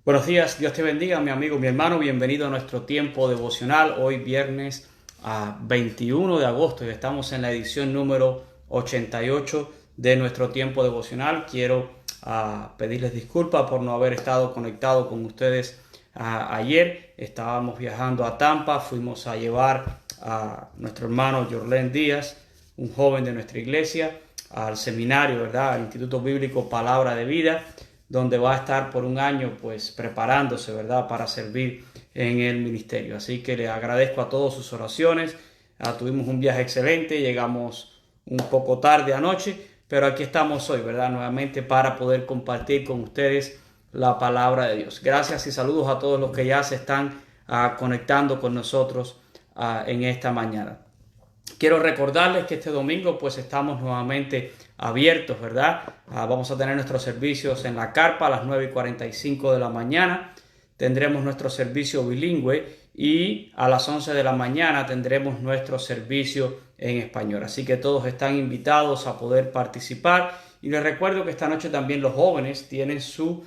Buenos días, Dios te bendiga, mi amigo, mi hermano. Bienvenido a nuestro tiempo devocional. Hoy viernes 21 de agosto y estamos en la edición número 88 de nuestro tiempo devocional. Quiero pedirles disculpas por no haber estado conectado con ustedes ayer. Estábamos viajando a Tampa, fuimos a llevar a nuestro hermano Jorlen Díaz, un joven de nuestra iglesia, al seminario, ¿verdad? Al Instituto Bíblico Palabra de Vida, donde va a estar por un año pues preparándose, ¿verdad?, para servir en el ministerio. Así que le agradezco a todos sus oraciones. Tuvimos un viaje excelente, llegamos un poco tarde anoche, pero aquí estamos hoy, ¿verdad?, nuevamente para poder compartir con ustedes la palabra de Dios. Gracias y saludos a todos los que ya se están conectando con nosotros en esta mañana. Quiero recordarles que este domingo pues estamos nuevamente abiertos, ¿verdad? Vamos a tener nuestros servicios en la carpa a las 9:45 de la mañana. Tendremos nuestro servicio bilingüe y a las 11 de la mañana tendremos nuestro servicio en español. Así que todos están invitados a poder participar. Y les recuerdo que esta noche también los jóvenes tienen su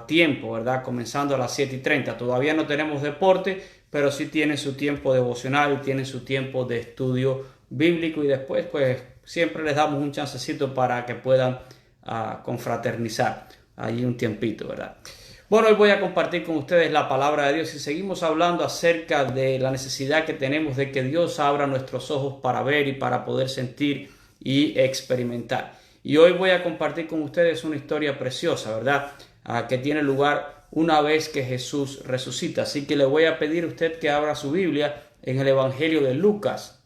tiempo, ¿verdad? Comenzando a las 7:30. Todavía no tenemos deporte, pero sí tienen su tiempo devocional y tienen su tiempo de estudio bíblico, y después pues siempre les damos un chancecito para que puedan confraternizar allí un tiempito, ¿verdad? Bueno, hoy voy a compartir con ustedes la palabra de Dios y seguimos hablando acerca de la necesidad que tenemos de que Dios abra nuestros ojos para ver y para poder sentir y experimentar. Y hoy voy a compartir con ustedes una historia preciosa, ¿verdad? Que tiene lugar una vez que Jesús resucita. Así que le voy a pedir a usted que abra su Biblia en el Evangelio de Lucas,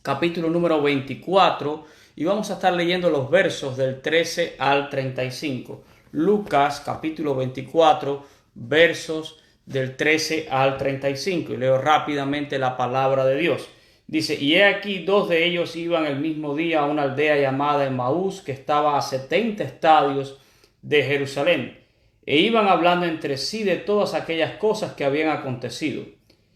capítulo número 24, y vamos a estar leyendo los versos del 13 al 35. Lucas, capítulo 24, versos del 13 al 35. Y leo rápidamente la palabra de Dios. Dice: y he aquí, dos de ellos iban el mismo día a una aldea llamada Emaús, que estaba a 70 estadios de Jerusalén, e iban hablando entre sí de todas aquellas cosas que habían acontecido.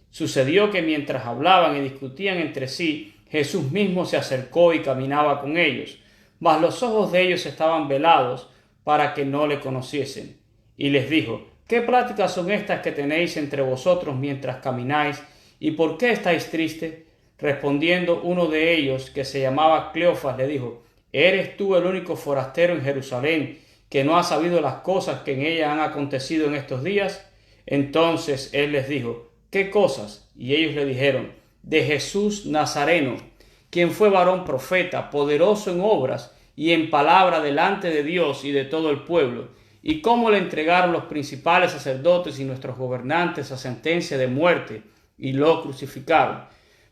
Sucedió que mientras hablaban y discutían entre sí, Jesús mismo se acercó y caminaba con ellos, mas los ojos de ellos estaban velados para que no le conociesen. Y les dijo: ¿qué pláticas son estas que tenéis entre vosotros mientras camináis? ¿Y por qué estáis tristes? Respondiendo uno de ellos, que se llamaba Cleofas, le dijo: ¿eres tú el único forastero en Jerusalén que no ha sabido las cosas que en ella han acontecido en estos días? Entonces él les dijo: ¿qué cosas? Y ellos le dijeron: de Jesús Nazareno, quien fue varón profeta, poderoso en obras y en palabra delante de Dios y de todo el pueblo, y cómo le entregaron los principales sacerdotes y nuestros gobernantes a sentencia de muerte, y lo crucificaron.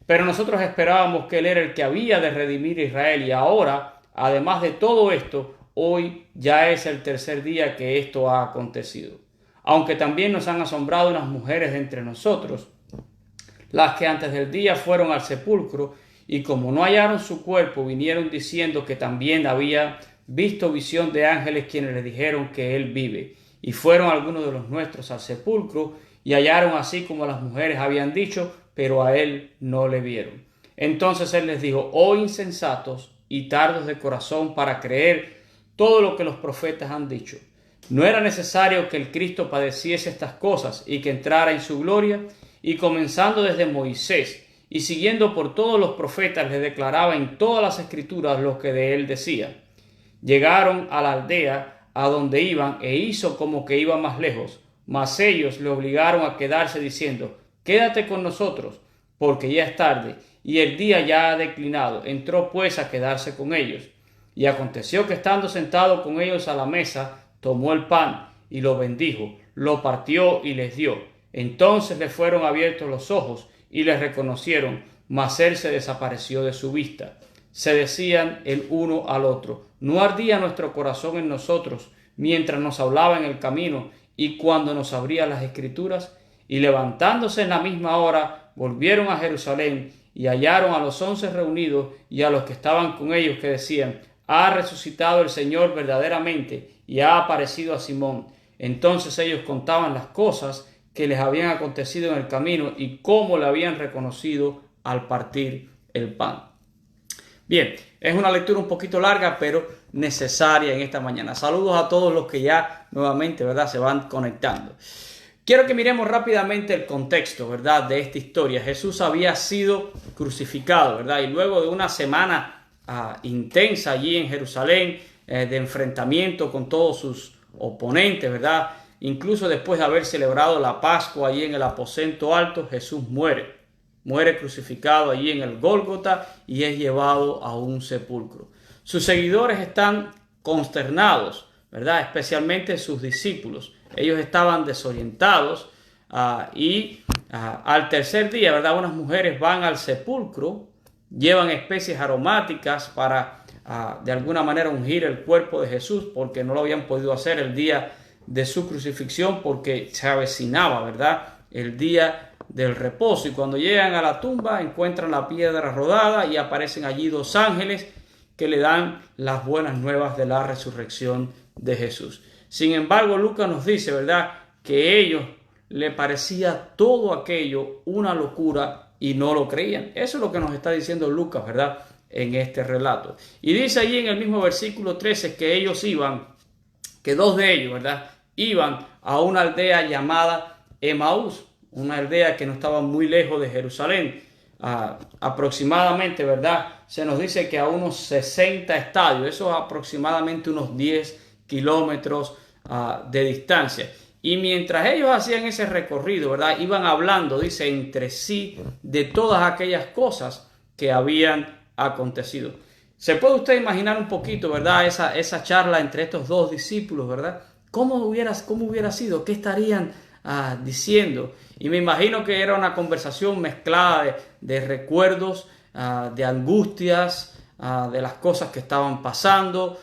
Pero nosotros esperábamos que él era el que había de redimir a Israel, y ahora, además de todo esto, hoy ya es el tercer día que esto ha acontecido. Aunque también nos han asombrado unas mujeres de entre nosotros, las que antes del día fueron al sepulcro, y como no hallaron su cuerpo, vinieron diciendo que también había visto visión de ángeles, quienes le dijeron que él vive. Y fueron algunos de los nuestros al sepulcro, y hallaron así como las mujeres habían dicho, pero a él no le vieron. Entonces él les dijo: oh insensatos y tardos de corazón para creer todo lo que los profetas han dicho. ¿No era necesario que el Cristo padeciese estas cosas y que entrara en su gloria? Y comenzando desde Moisés y siguiendo por todos los profetas, les declaraba en todas las escrituras lo que de él decía. Llegaron a la aldea a donde iban, e hizo como que iba más lejos, mas ellos le obligaron a quedarse, diciendo: quédate con nosotros, porque ya es tarde y el día ya ha declinado. Entró pues a quedarse con ellos. Y aconteció que, estando sentado con ellos a la mesa, tomó el pan y lo bendijo, lo partió y les dio. Entonces le fueron abiertos los ojos y le reconocieron, mas él se desapareció de su vista. Se decían el uno al otro: ¿no ardía nuestro corazón en nosotros mientras nos hablaba en el camino y cuando nos abría las escrituras? Y levantándose en la misma hora, volvieron a Jerusalén, y hallaron a los 11 reunidos y a los que estaban con ellos, que decían: ha resucitado el Señor verdaderamente y ha aparecido a Simón. Entonces ellos contaban las cosas que les habían acontecido en el camino y cómo le habían reconocido al partir el pan. Bien, es una lectura un poquito larga, pero necesaria en esta mañana. Saludos a todos los que ya nuevamente, ¿verdad?, se van conectando. Quiero que miremos rápidamente el contexto, ¿verdad?, de esta historia. Jesús había sido crucificado, ¿verdad? Y luego de una semana intensa allí en Jerusalén, de enfrentamiento con todos sus oponentes, ¿verdad? Incluso después de haber celebrado la Pascua allí en el aposento alto, Jesús muere crucificado allí en el Gólgota y es llevado a un sepulcro. Sus seguidores están consternados, ¿verdad? Especialmente sus discípulos. Ellos estaban desorientados y al tercer día, ¿verdad?, unas mujeres van al sepulcro, llevan especies aromáticas para de alguna manera ungir el cuerpo de Jesús, porque no lo habían podido hacer el día de su crucifixión, porque se avecinaba, ¿verdad?, el día del reposo. Y cuando llegan a la tumba encuentran la piedra rodada y aparecen allí dos ángeles que le dan las buenas nuevas de la resurrección de Jesús. Sin embargo, Lucas nos dice, ¿verdad?, que a ellos le parecía todo aquello una locura y no lo creían. Eso es lo que nos está diciendo Lucas, ¿verdad?, en este relato. Y dice allí en el mismo versículo 13 que ellos que dos de ellos, ¿verdad?, iban a una aldea llamada Emaús, una aldea que no estaba muy lejos de Jerusalén, aproximadamente, ¿verdad?, se nos dice que a unos 60 estadios, eso es aproximadamente unos 10 kilómetros de distancia. Y mientras ellos hacían ese recorrido, ¿verdad?, iban hablando, dice, entre sí de todas aquellas cosas que habían acontecido. ¿Se puede usted imaginar un poquito, verdad, esa charla entre estos dos discípulos, verdad? ¿Cómo hubiera sido? ¿Qué estarían diciendo? Y me imagino que era una conversación mezclada de recuerdos, de angustias, de las cosas que estaban pasando,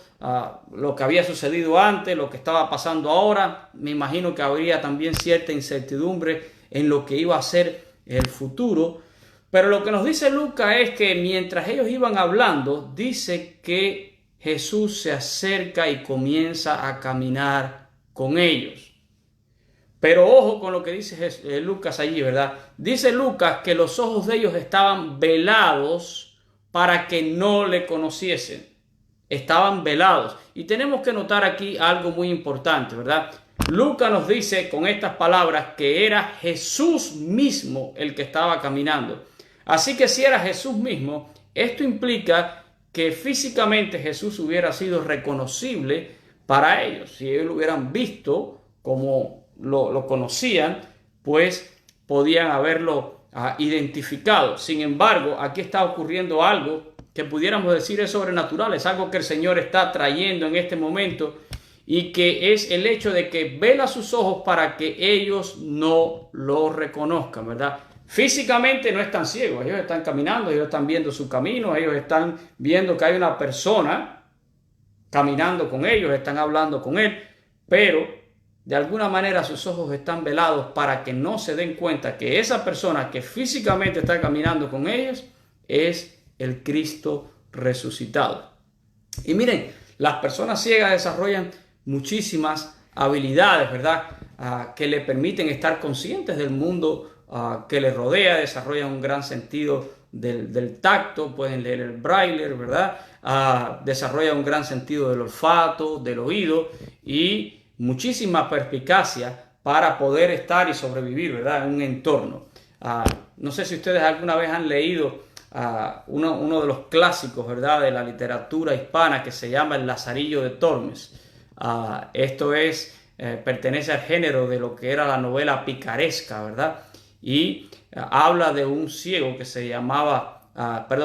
lo que había sucedido antes, lo que estaba pasando ahora. Me imagino que habría también cierta incertidumbre en lo que iba a ser el futuro. Pero lo que nos dice Lucas es que mientras ellos iban hablando, dice que Jesús se acerca y comienza a caminar con ellos. Pero ojo con lo que dice Lucas allí, ¿verdad? Dice Lucas que los ojos de ellos estaban velados para que no le conociesen. Estaban velados. Y tenemos que notar aquí algo muy importante, ¿verdad? Lucas nos dice con estas palabras que era Jesús mismo el que estaba caminando. Así que si era Jesús mismo, esto implica que físicamente Jesús hubiera sido reconocible para ellos. Si ellos lo hubieran visto como lo conocían, pues podían haberlo identificado. Sin embargo, aquí está ocurriendo algo que pudiéramos decir es sobrenatural, es algo que el Señor está trayendo en este momento y que es el hecho de que vela sus ojos para que ellos no lo reconozcan, ¿verdad? Físicamente no están ciegos, ellos están caminando, ellos están viendo su camino, ellos están viendo que hay una persona caminando con ellos, están hablando con él, pero de alguna manera sus ojos están velados para que no se den cuenta que esa persona que físicamente está caminando con ellos es el Cristo resucitado. Y miren, las personas ciegas desarrollan muchísimas habilidades, ¿verdad?, que le permiten estar conscientes del mundo que les rodea, desarrollan un gran sentido del tacto, pueden leer el braille, ¿verdad? Desarrollan un gran sentido del olfato, del oído y muchísima perspicacia para poder estar y sobrevivir, ¿verdad?, en un entorno. No sé si ustedes alguna vez han leído uno de los clásicos, ¿verdad?, de la literatura hispana que se llama El Lazarillo de Tormes. Esto pertenece al género de lo que era la novela picaresca, ¿verdad? Y habla de un ciego que se llamaba,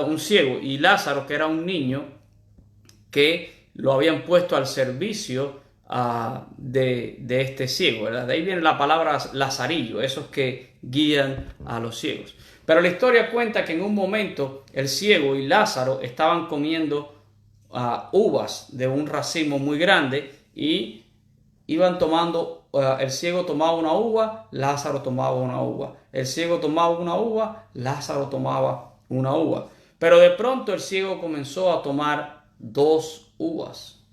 un ciego y Lázaro, que era un niño que lo habían puesto al servicio de este ciego, ¿verdad? De ahí viene la palabra lazarillo, esos que guían a los ciegos. Pero la historia cuenta que en un momento el ciego y Lázaro estaban comiendo uvas de un racimo muy grande y iban tomando, el ciego tomaba una uva, Lázaro tomaba una uva. El ciego tomaba una uva, Lázaro tomaba una uva. Pero de pronto el ciego comenzó a tomar 2 uvas.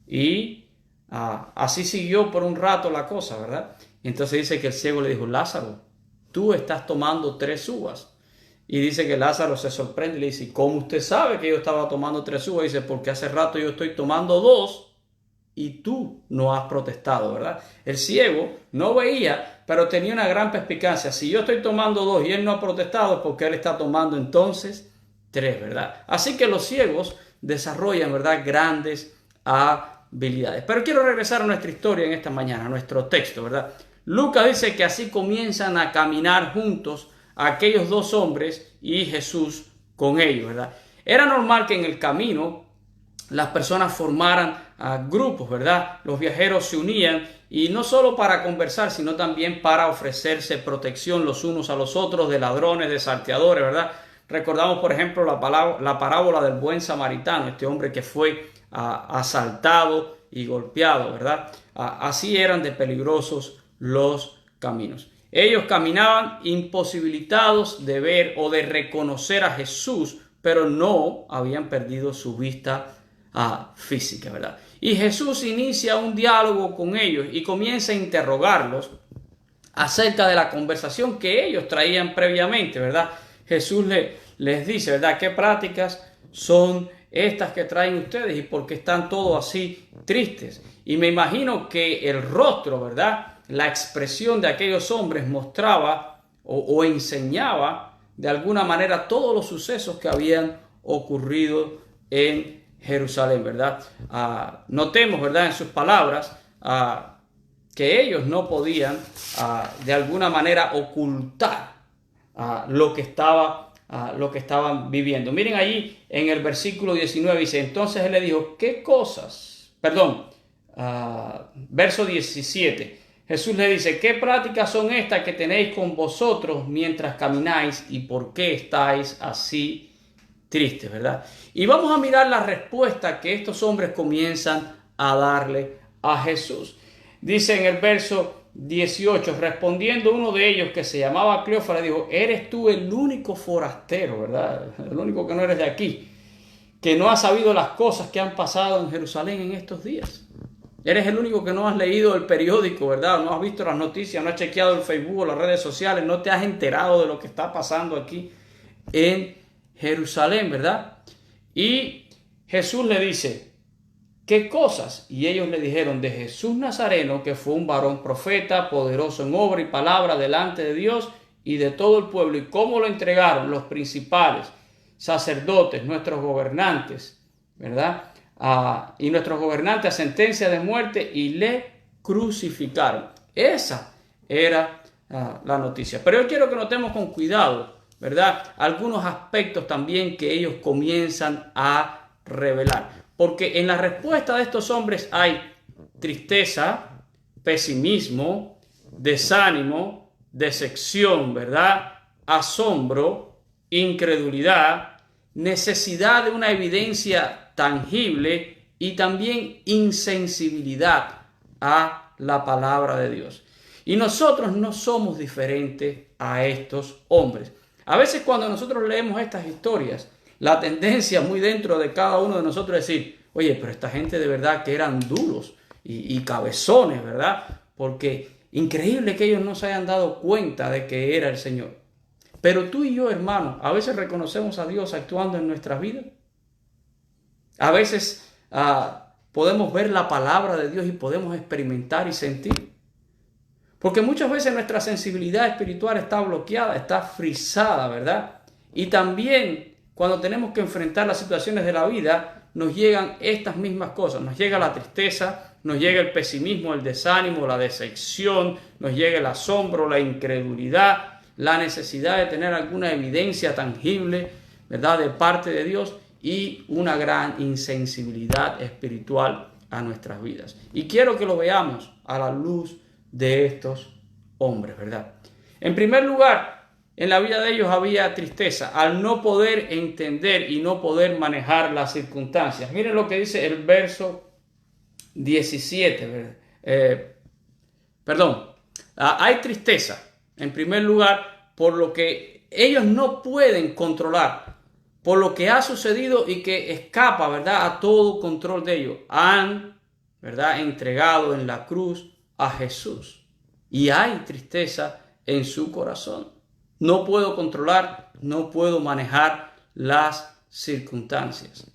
Y así siguió por un rato la cosa, ¿verdad? Entonces dice que el ciego le dijo: Lázaro, tú estás tomando 3 uvas. Y dice que Lázaro se sorprende y le dice, ¿cómo usted sabe que yo estaba tomando 3 uvas? Y dice, porque hace rato yo estoy tomando 2 y tú no has protestado, ¿verdad? El ciego no veía, pero tenía una gran perspicacia. Si yo estoy tomando 2 y él no ha protestado, es porque él está tomando entonces 3, ¿verdad? Así que los ciegos desarrollan, ¿verdad?, grandes habilidades. Pero quiero regresar a nuestra historia en esta mañana, a nuestro texto, ¿verdad? Lucas dice que así comienzan a caminar juntos aquellos 2 hombres y Jesús con ellos, ¿verdad? Era normal que en el camino las personas formaran grupos, ¿verdad? Los viajeros se unían y no solo para conversar, sino también para ofrecerse protección los unos a los otros de ladrones, de salteadores, ¿verdad? Recordamos, por ejemplo, la parábola del buen samaritano, este hombre que fue asaltado y golpeado, ¿verdad? Así eran de peligrosos los caminos. Ellos caminaban imposibilitados de ver o de reconocer a Jesús, pero no habían perdido su vista física, ¿verdad? Y Jesús inicia un diálogo con ellos y comienza a interrogarlos acerca de la conversación que ellos traían previamente, ¿verdad? Jesús les dice, ¿verdad?, ¿qué prácticas son estas que traen ustedes y por qué están todos así tristes? Y me imagino que el rostro, ¿verdad?, la expresión de aquellos hombres mostraba o enseñaba de alguna manera todos los sucesos que habían ocurrido en Jerusalén, ¿verdad? Notemos, ¿verdad?, en sus palabras que ellos no podían de alguna manera ocultar lo que estaban viviendo. Miren allí en el versículo 19 dice, entonces él le dijo, ¿qué cosas? Verso 17. Jesús le dice, ¿qué prácticas son estas que tenéis con vosotros mientras camináis y por qué estáis así tristes, ¿verdad? Y vamos a mirar la respuesta que estos hombres comienzan a darle a Jesús. Dice en el verso 18, respondiendo uno de ellos que se llamaba Cleofas, le dijo, eres tú el único forastero, ¿verdad? El único que no eres de aquí, que no ha sabido las cosas que han pasado en Jerusalén en estos días. Eres el único que no has leído el periódico, ¿verdad? No has visto las noticias, no has chequeado el Facebook o las redes sociales, no te has enterado de lo que está pasando aquí en Jerusalén, ¿verdad? Y Jesús le dice, ¿qué cosas? Y ellos le dijeron, de Jesús Nazareno, que fue un varón profeta, poderoso en obra y palabra delante de Dios y de todo el pueblo. ¿Y cómo lo entregaron los principales, sacerdotes, nuestros gobernantes, ¿verdad? Y nuestros gobernantes a sentencia de muerte y le crucificaron. Esa era la noticia. Pero yo quiero que notemos con cuidado, ¿verdad?, algunos aspectos también que ellos comienzan a revelar. Porque en la respuesta de estos hombres hay tristeza, pesimismo, desánimo, decepción, ¿verdad?, asombro, incredulidad, necesidad de una evidencia tangible y también insensibilidad a la palabra de Dios. Y nosotros no somos diferentes a estos hombres. A veces cuando nosotros leemos estas historias, la tendencia muy dentro de cada uno de nosotros es decir, oye, pero esta gente de verdad que eran duros y cabezones, ¿verdad? Porque increíble que ellos no se hayan dado cuenta de que era el Señor. Pero tú y yo, hermano, a veces reconocemos a Dios actuando en nuestras vidas. A veces podemos ver la palabra de Dios y podemos experimentar y sentir. Porque muchas veces nuestra sensibilidad espiritual está bloqueada, está frisada, ¿verdad? Y también cuando tenemos que enfrentar las situaciones de la vida, nos llegan estas mismas cosas. Nos llega la tristeza, nos llega el pesimismo, el desánimo, la decepción, nos llega el asombro, la incredulidad, la necesidad de tener alguna evidencia tangible, ¿verdad?, de parte de Dios y una gran insensibilidad espiritual a nuestras vidas. Y quiero que lo veamos a la luz de estos hombres, ¿verdad? En primer lugar, en la vida de ellos había tristeza al no poder entender y no poder manejar las circunstancias. Miren lo que dice el verso 17. Hay tristeza, en primer lugar, por lo que ellos no pueden controlar, por lo que ha sucedido y que escapa, ¿verdad?, a todo control de ellos. Han, ¿verdad?, entregado en la cruz a Jesús. Y hay tristeza en su corazón. No puedo controlar, no puedo manejar las circunstancias.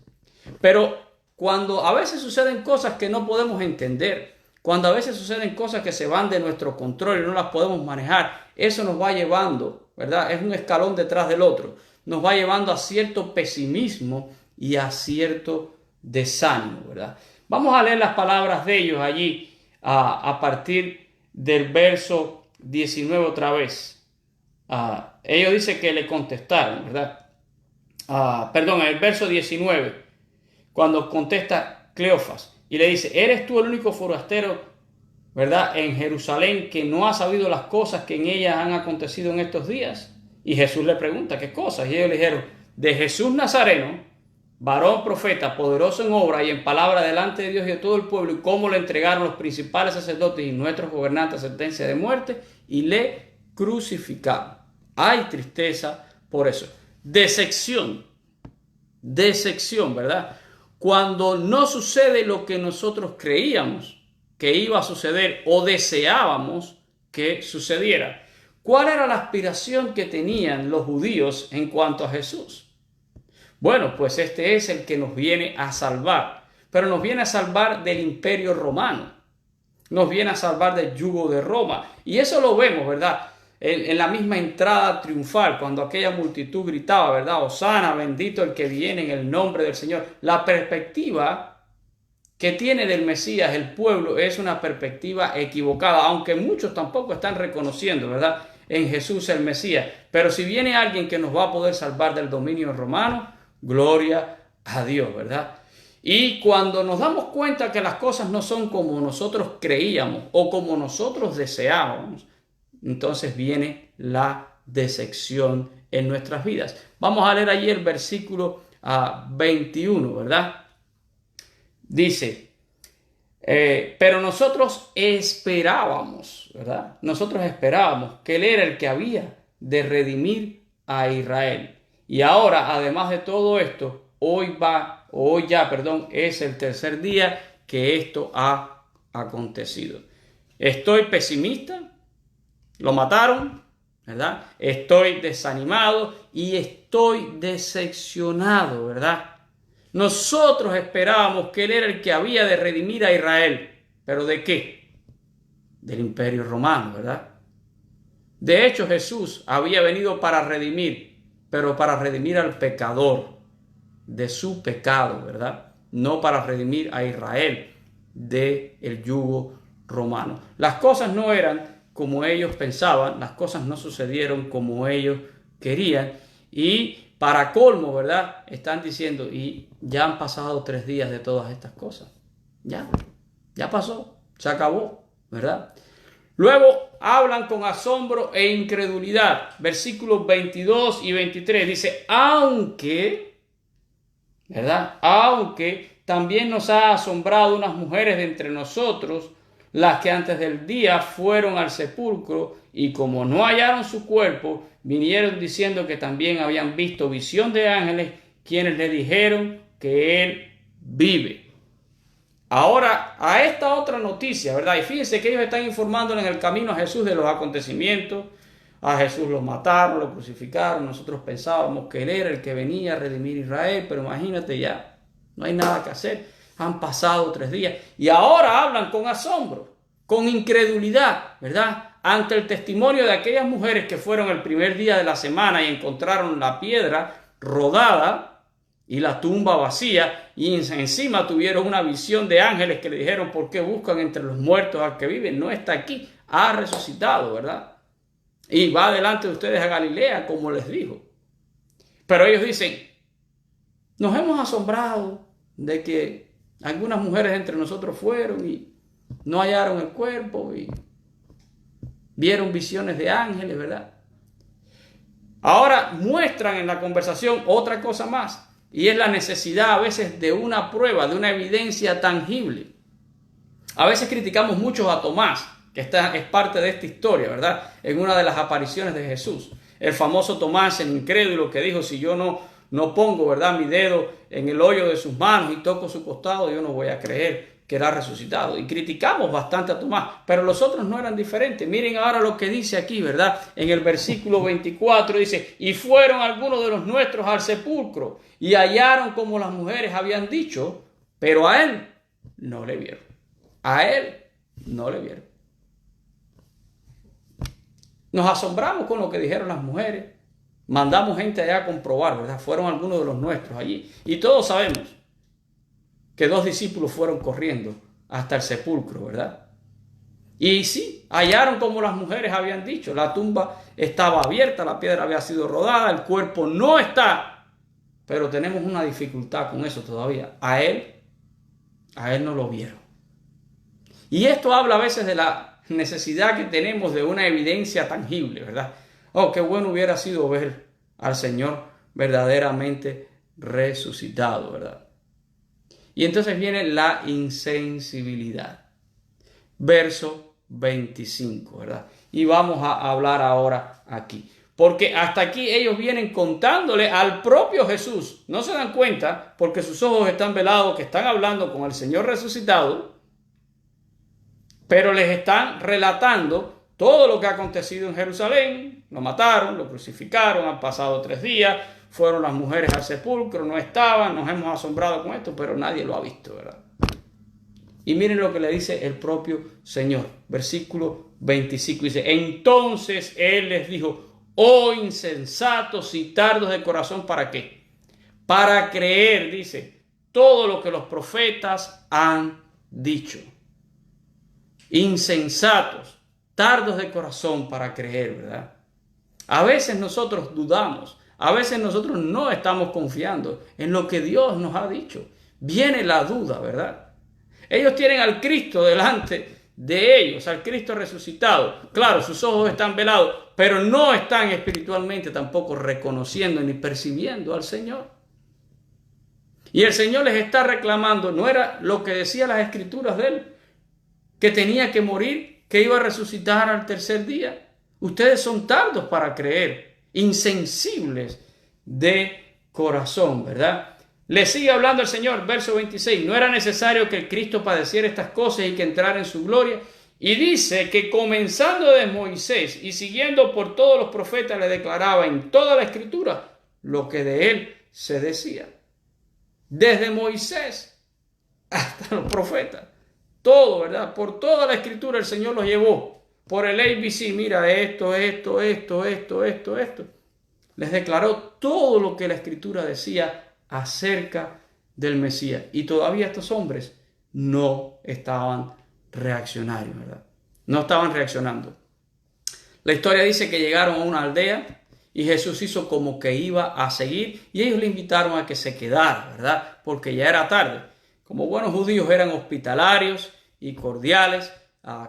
Pero cuando a veces suceden cosas que no podemos entender, cuando a veces suceden cosas que se van de nuestro control y no las podemos manejar, eso nos va llevando, ¿verdad? Es un escalón detrás del otro. Nos va llevando a cierto pesimismo y a cierto desánimo, ¿verdad? Vamos a leer las palabras de ellos allí a partir del verso 19 otra vez. Ellos dicen que le contestaron, ¿verdad? En el verso 19, cuando contesta Cleofas y le dice: ¿eres tú el único forastero, verdad, en Jerusalén que no ha sabido las cosas que en ella han acontecido en estos días? Y Jesús le pregunta: ¿qué cosas? Y ellos le dijeron: de Jesús Nazareno, varón profeta, poderoso en obra y en palabra delante de Dios y de todo el pueblo, y cómo le entregaron los principales sacerdotes y nuestros gobernantes sentencia de muerte y le crucificaron. Hay tristeza por eso. Decepción, ¿verdad? Cuando no sucede lo que nosotros creíamos que iba a suceder o deseábamos que sucediera. ¿Cuál era la aspiración que tenían los judíos en cuanto a Jesús? Bueno, pues este es el que nos viene a salvar, pero nos viene a salvar del imperio romano, nos viene a salvar del yugo de Roma, y eso lo vemos, ¿verdad? En la misma entrada triunfal, cuando aquella multitud gritaba, ¿verdad? Hosana, bendito el que viene en el nombre del Señor. La perspectiva que tiene del Mesías el pueblo es una perspectiva equivocada, aunque muchos tampoco están reconociendo, ¿verdad?, en Jesús el Mesías. Pero si viene alguien que nos va a poder salvar del dominio romano, gloria a Dios, ¿verdad? Y cuando nos damos cuenta que las cosas no son como nosotros creíamos o como nosotros deseábamos, entonces viene la decepción en nuestras vidas. Vamos a leer allí el versículo 21, ¿verdad? Dice, pero nosotros esperábamos, ¿verdad? Nosotros esperábamos que Él era el que había de redimir a Israel. Y ahora, además de todo esto, hoy ya es el tercer día que esto ha acontecido. Estoy pesimista. Lo mataron, ¿verdad? Estoy desanimado y estoy decepcionado, ¿verdad? Nosotros esperábamos que Él era el que había de redimir a Israel. ¿Pero de qué? Del imperio romano, ¿verdad? De hecho, Jesús había venido para redimir, pero para redimir al pecador de su pecado, ¿verdad? No para redimir a Israel del yugo romano. Las cosas no eran como ellos pensaban, las cosas no sucedieron como ellos querían, y para colmo, ¿verdad?, están diciendo, y ya han pasado 3 días de todas estas cosas, ya pasó, se acabó, ¿verdad? Luego hablan con asombro e incredulidad, versículos 22 y 23, dice, aunque, ¿verdad?, aunque también nos ha asombrado unas mujeres de entre nosotros, las que antes del día fueron al sepulcro y como no hallaron su cuerpo, vinieron diciendo que también habían visto visión de ángeles, quienes le dijeron que Él vive. Ahora, a esta otra noticia, ¿verdad? Y fíjense que ellos están informando en el camino a Jesús de los acontecimientos. A Jesús lo mataron, lo crucificaron. Nosotros pensábamos que Él era el que venía a redimir a Israel, pero imagínate ya, no hay nada que hacer. Han pasado 3 días y ahora hablan con asombro, con incredulidad, ¿verdad? Ante el testimonio de aquellas mujeres que fueron el primer día de la semana y encontraron la piedra rodada y la tumba vacía, y encima tuvieron una visión de ángeles que le dijeron: ¿por qué buscan entre los muertos al que vive? No está aquí, ha resucitado, ¿verdad? Y va delante de ustedes a Galilea, como les dijo. Pero ellos dicen: nos hemos asombrado de que algunas mujeres entre nosotros fueron y no hallaron el cuerpo y vieron visiones de ángeles, ¿verdad? Ahora muestran en la conversación otra cosa más, y es la necesidad a veces de una prueba, de una evidencia tangible. A veces criticamos mucho a Tomás, que es parte de esta historia, ¿verdad? En una de las apariciones de Jesús. El famoso Tomás, el incrédulo, que dijo: si yo no pongo, ¿verdad?, mi dedo en el hoyo de sus manos y toco su costado, yo no voy a creer. que era resucitado. Y criticamos bastante a Tomás, pero los otros no eran diferentes. Miren ahora lo que dice aquí, ¿verdad? En el versículo 24 dice, y fueron algunos de los nuestros al sepulcro y hallaron como las mujeres habían dicho, pero a él no le vieron. A él no le vieron. Nos asombramos con lo que dijeron las mujeres. Mandamos gente allá a comprobar, ¿verdad? Fueron algunos de los nuestros allí. Y todos sabemos que 2 discípulos fueron corriendo hasta el sepulcro, ¿verdad? Y sí, hallaron como las mujeres habían dicho. La tumba estaba abierta, la piedra había sido rodada, el cuerpo no está. Pero tenemos una dificultad con eso todavía. A él no lo vieron. Y esto habla a veces de la necesidad que tenemos de una evidencia tangible, ¿verdad? Oh, qué bueno hubiera sido ver al Señor verdaderamente resucitado, ¿verdad? Y entonces viene la insensibilidad. Verso 25, ¿verdad? Y vamos a hablar ahora aquí. Porque hasta aquí ellos vienen contándole al propio Jesús. No se dan cuenta porque sus ojos están velados, que están hablando con el Señor resucitado, pero les están relatando todo lo que ha acontecido en Jerusalén. Lo mataron, lo crucificaron, han pasado 3 días, fueron las mujeres al sepulcro, no estaban, nos hemos asombrado con esto, pero nadie lo ha visto, ¿verdad? Y miren lo que le dice el propio Señor. Versículo 25 dice, entonces Él les dijo, oh insensatos y tardos de corazón, ¿para qué? Para creer, dice, todo lo que los profetas han dicho. Insensatos, tardos de corazón para creer, ¿verdad? A veces nosotros dudamos, a veces nosotros no estamos confiando en lo que Dios nos ha dicho. Viene la duda, ¿verdad? Ellos tienen al Cristo delante de ellos, al Cristo resucitado. Claro, sus ojos están velados, pero no están espiritualmente tampoco reconociendo ni percibiendo al Señor. Y el Señor les está reclamando, no era lo que decían las escrituras de Él, que tenía que morir, que iba a resucitar al 3er día. Ustedes son tardos para creer, insensibles de corazón, ¿verdad? Le sigue hablando el Señor, verso 26, no era necesario que el Cristo padeciera estas cosas y que entrara en su gloria. Y dice que comenzando de Moisés y siguiendo por todos los profetas le declaraba en toda la escritura lo que de él se decía. Desde Moisés hasta los profetas. Todo, ¿verdad? Por toda la escritura el Señor los llevó. Por el ABC, mira esto. Les declaró todo lo que la escritura decía acerca del Mesías. Y todavía estos hombres no estaban reaccionarios, ¿verdad? No estaban reaccionando. La historia dice que llegaron a una aldea y Jesús hizo como que iba a seguir y ellos le invitaron a que se quedara, ¿verdad? Porque ya era tarde. Como buenos judíos eran hospitalarios y cordiales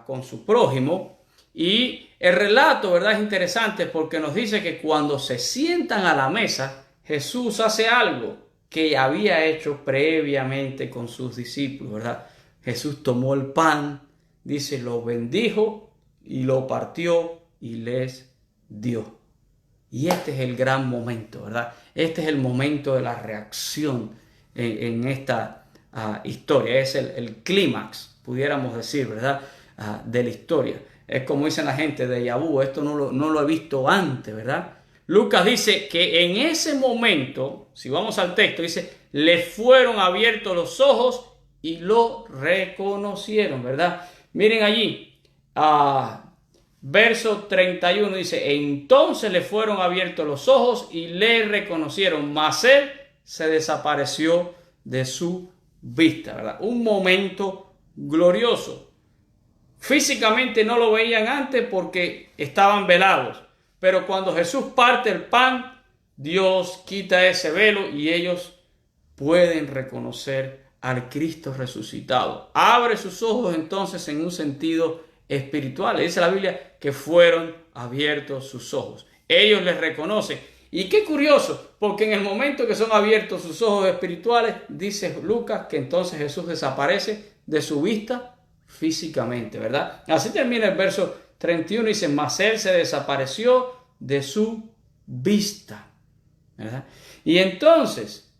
con su prójimo. Y el relato, ¿verdad?, es interesante porque nos dice que cuando se sientan a la mesa, Jesús hace algo que había hecho previamente con sus discípulos, ¿verdad? Jesús tomó el pan, dice, lo bendijo y lo partió y les dio. Y este es el gran momento, ¿verdad? Este es el momento de la reacción en esta historia. Es el clímax, pudiéramos decir, ¿verdad? De la historia. Es como dicen la gente de Yabú, esto no lo he visto antes, ¿verdad? Lucas dice que en ese momento, si vamos al texto, dice, le fueron abiertos los ojos y lo reconocieron, ¿verdad? Miren allí, verso 31 dice, entonces le fueron abiertos los ojos y le reconocieron, mas él se desapareció de su vista, ¿verdad? Un momento glorioso. Físicamente no lo veían antes porque estaban velados, pero cuando Jesús parte el pan, Dios quita ese velo y ellos pueden reconocer al Cristo resucitado. Abre sus ojos entonces en un sentido espiritual. Dice la Biblia que fueron abiertos sus ojos. Ellos les reconocen. Y qué curioso, porque en el momento que son abiertos sus ojos espirituales, dice Lucas que entonces Jesús desaparece de su vista físicamente, ¿verdad? Así termina el verso 31, dice, mas él se desapareció de su vista, ¿verdad? Y entonces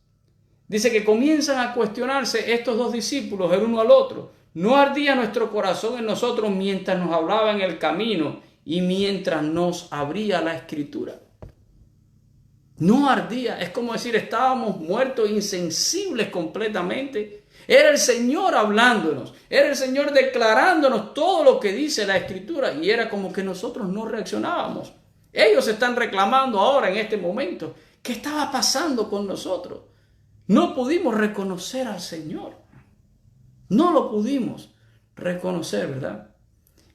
Dice que comienzan a cuestionarse estos dos discípulos el uno al otro. ¿No ardía nuestro corazón en nosotros mientras nos hablaba en el camino y mientras nos abría la Escritura? No ardía, es como decir, estábamos muertos, insensibles completamente. Era el Señor hablándonos, era el Señor declarándonos todo lo que dice la Escritura y era como que nosotros no reaccionábamos. Ellos están reclamando ahora en este momento qué estaba pasando con nosotros. No pudimos reconocer al Señor. No lo pudimos reconocer, ¿verdad?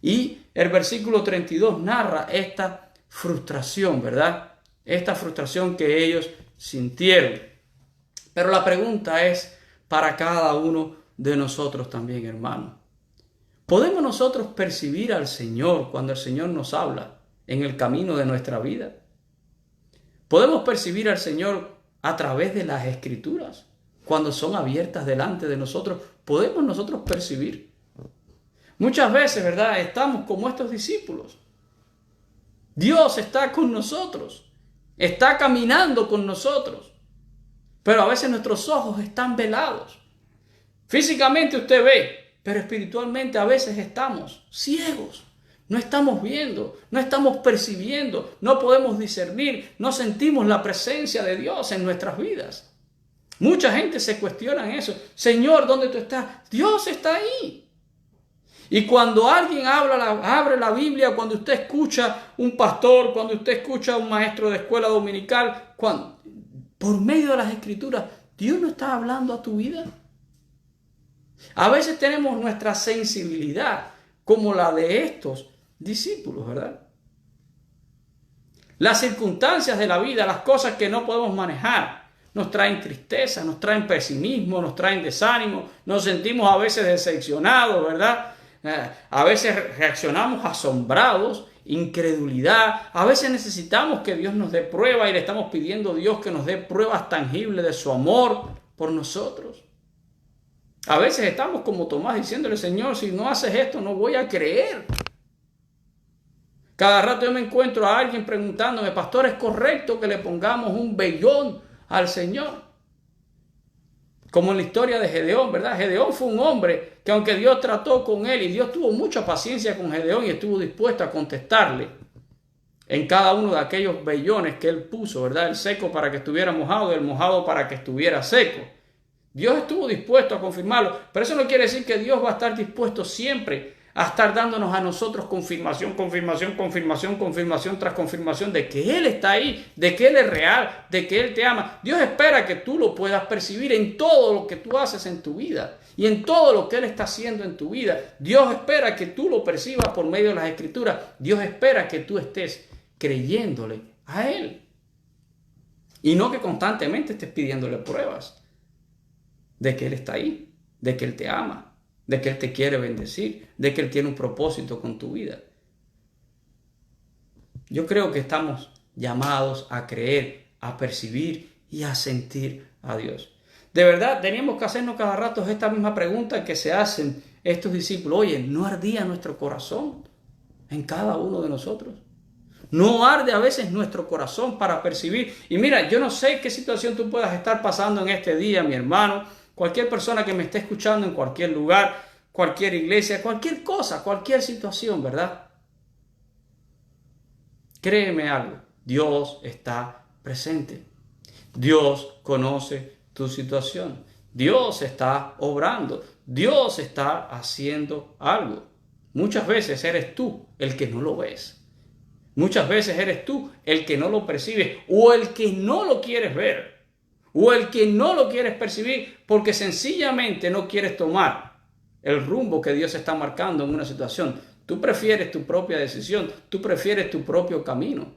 Y el versículo 32 narra esta frustración, ¿verdad? Esta frustración que ellos sintieron. Pero la pregunta es para cada uno de nosotros también, hermano. ¿Podemos nosotros percibir al Señor cuando el Señor nos habla en el camino de nuestra vida? ¿Podemos percibir al Señor a través de las Escrituras cuando son abiertas delante de nosotros? ¿Podemos nosotros percibir? Muchas veces, ¿verdad? Estamos como estos discípulos. Dios está con nosotros. Está caminando con nosotros. Pero a veces nuestros ojos están velados. Físicamente usted ve, pero espiritualmente a veces estamos ciegos. No estamos viendo, no estamos percibiendo, no podemos discernir, no sentimos la presencia de Dios en nuestras vidas. Mucha gente se cuestiona eso. Señor, ¿dónde tú estás? Dios está ahí. Y cuando alguien abre la Biblia, cuando usted escucha un pastor, cuando usted escucha un maestro de escuela dominical, por medio de las Escrituras, Dios no está hablando a tu vida. A veces tenemos nuestra sensibilidad como la de estos discípulos, ¿verdad? Las circunstancias de la vida, las cosas que no podemos manejar, nos traen tristeza, nos traen pesimismo, nos traen desánimo, nos sentimos a veces decepcionados, ¿verdad? A veces reaccionamos asombrados, incredulidad. A veces necesitamos que Dios nos dé prueba y le estamos pidiendo a Dios que nos dé pruebas tangibles de su amor por nosotros. A veces estamos como Tomás diciéndole, Señor, si no haces esto no voy a creer. Cada rato yo me encuentro a alguien preguntándome, pastor, ¿es correcto que le pongamos un vellón al Señor? Como en la historia de Gedeón, ¿verdad? Gedeón fue un hombre que aunque Dios trató con él y Dios tuvo mucha paciencia con Gedeón y estuvo dispuesto a contestarle en cada uno de aquellos vellones que él puso, ¿verdad? El seco para que estuviera mojado y el mojado para que estuviera seco. Dios estuvo dispuesto a confirmarlo, pero eso no quiere decir que Dios va a estar dispuesto siempre a estar dándonos a nosotros confirmación tras confirmación de que Él está ahí, de que Él es real, de que Él te ama. Dios espera que tú lo puedas percibir en todo lo que tú haces en tu vida y en todo lo que Él está haciendo en tu vida. Dios espera que tú lo percibas por medio de las Escrituras. Dios espera que tú estés creyéndole a Él y no que constantemente estés pidiéndole pruebas de que Él está ahí, de que Él te ama, de que Él te quiere bendecir, de que Él tiene un propósito con tu vida. Yo creo que estamos llamados a creer, a percibir y a sentir a Dios. De verdad, teníamos que hacernos cada rato esta misma pregunta que se hacen estos discípulos. Oye, ¿no ardía nuestro corazón en cada uno de nosotros? ¿No arde a veces nuestro corazón para percibir? Y mira, yo no sé qué situación tú puedas estar pasando en este día, mi hermano. Cualquier persona que me esté escuchando en cualquier lugar, cualquier iglesia, cualquier cosa, cualquier situación, ¿verdad? Créeme algo, Dios está presente. Dios conoce tu situación. Dios está obrando. Dios está haciendo algo. Muchas veces eres tú el que no lo ves. Muchas veces eres tú el que no lo percibes o el que no lo quieres ver. O el que no lo quieres percibir porque sencillamente no quieres tomar el rumbo que Dios está marcando en una situación. Tú prefieres tu propia decisión, tú prefieres tu propio camino.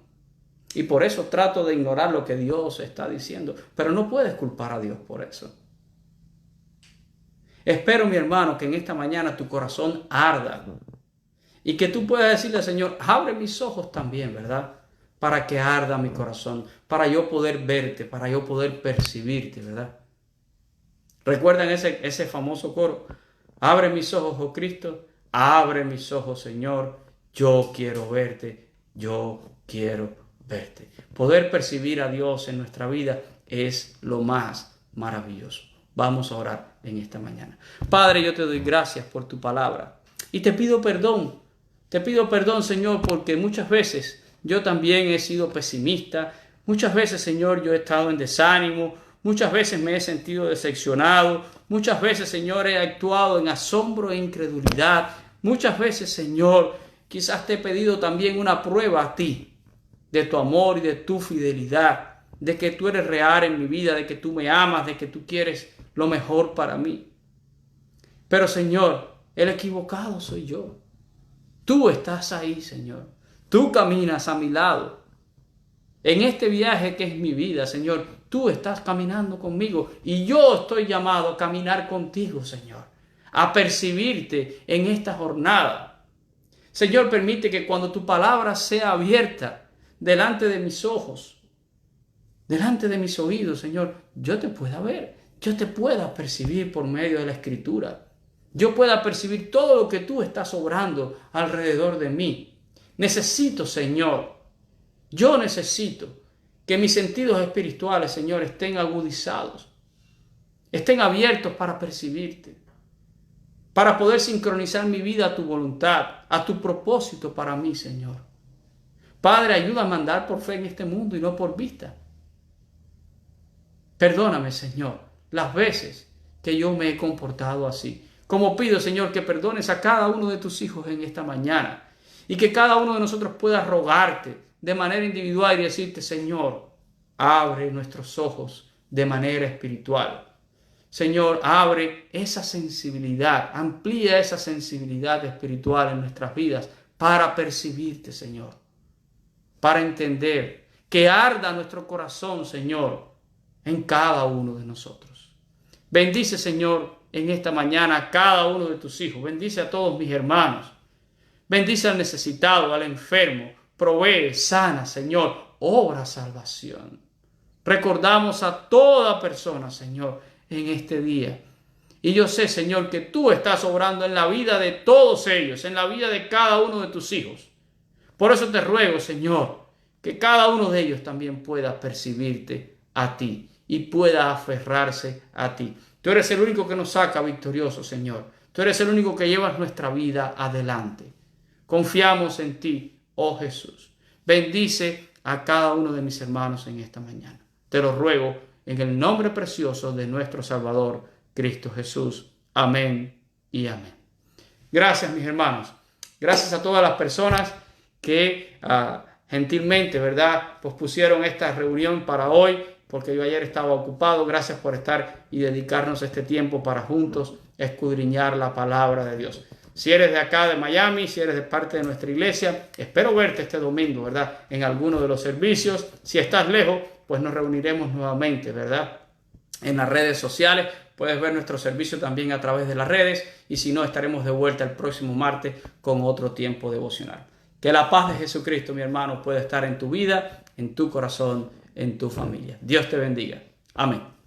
Y por eso trato de ignorar lo que Dios está diciendo. Pero no puedes culpar a Dios por eso. Espero, mi hermano, que en esta mañana tu corazón arda. Y que tú puedas decirle al Señor, abre mis ojos también, ¿verdad? Para que arda mi corazón, para yo poder verte, para yo poder percibirte, ¿verdad? ¿Recuerdan ese famoso coro? Abre mis ojos, oh Cristo, abre mis ojos, Señor, yo quiero verte, yo quiero verte. Poder percibir a Dios en nuestra vida es lo más maravilloso. Vamos a orar en esta mañana. Padre, yo te doy gracias por tu palabra y te pido perdón. Te pido perdón, Señor, porque muchas veces yo también he sido pesimista. Muchas veces, Señor, yo he estado en desánimo. Muchas veces me he sentido decepcionado. Muchas veces, Señor, he actuado en asombro e incredulidad. Muchas veces, Señor, quizás te he pedido también una prueba a ti de tu amor y de tu fidelidad, de que tú eres real en mi vida, de que tú me amas, de que tú quieres lo mejor para mí. Pero, Señor, el equivocado soy yo. Tú estás ahí, Señor. Tú caminas a mi lado. En este viaje que es mi vida, Señor, tú estás caminando conmigo y yo estoy llamado a caminar contigo, Señor, a percibirte en esta jornada. Señor, permite que cuando tu palabra sea abierta delante de mis ojos, delante de mis oídos, Señor, yo te pueda ver, yo te pueda percibir por medio de la Escritura. Yo pueda percibir todo lo que tú estás obrando alrededor de mí. Necesito, Señor, yo necesito que mis sentidos espirituales, Señor, estén agudizados, estén abiertos para percibirte, para poder sincronizar mi vida a tu voluntad, a tu propósito para mí, Señor. Padre, ayúdame a andar por fe en este mundo y no por vista. Perdóname, Señor, las veces que yo me he comportado así. Como pido, Señor, que perdones a cada uno de tus hijos en esta mañana y que cada uno de nosotros pueda rogarte de manera individual y decirte, Señor, abre nuestros ojos de manera espiritual. Señor, abre esa sensibilidad, amplía esa sensibilidad espiritual en nuestras vidas para percibirte, Señor, para entender que arda nuestro corazón, Señor, en cada uno de nosotros. Bendice, Señor, en esta mañana a cada uno de tus hijos. Bendice a todos mis hermanos. Bendice al necesitado, al enfermo. Provee, sana, Señor. Obra salvación. Recordamos a toda persona, Señor, en este día. Y yo sé, Señor, que tú estás obrando en la vida de todos ellos, en la vida de cada uno de tus hijos. Por eso te ruego, Señor, que cada uno de ellos también pueda percibirte a ti y pueda aferrarse a ti. Tú eres el único que nos saca victorioso, Señor. Tú eres el único que llevas nuestra vida adelante. Confiamos en ti, oh Jesús. Bendice a cada uno de mis hermanos en esta mañana. Te lo ruego en el nombre precioso de nuestro Salvador, Cristo Jesús. Amén y amén. Gracias, mis hermanos. Gracias a todas las personas que gentilmente, ¿verdad?, pospusieron esta reunión para hoy, porque yo ayer estaba ocupado. Gracias por estar y dedicarnos este tiempo para juntos escudriñar la palabra de Dios. Si eres de acá, de Miami, si eres de parte de nuestra iglesia, espero verte este domingo, ¿verdad?, en alguno de los servicios. Si estás lejos, pues nos reuniremos nuevamente, ¿verdad?, en las redes sociales. Puedes ver nuestro servicio también a través de las redes. Y si no, estaremos de vuelta el próximo martes con otro tiempo devocional. Que la paz de Jesucristo, mi hermano, pueda estar en tu vida, en tu corazón, en tu familia. Dios te bendiga. Amén.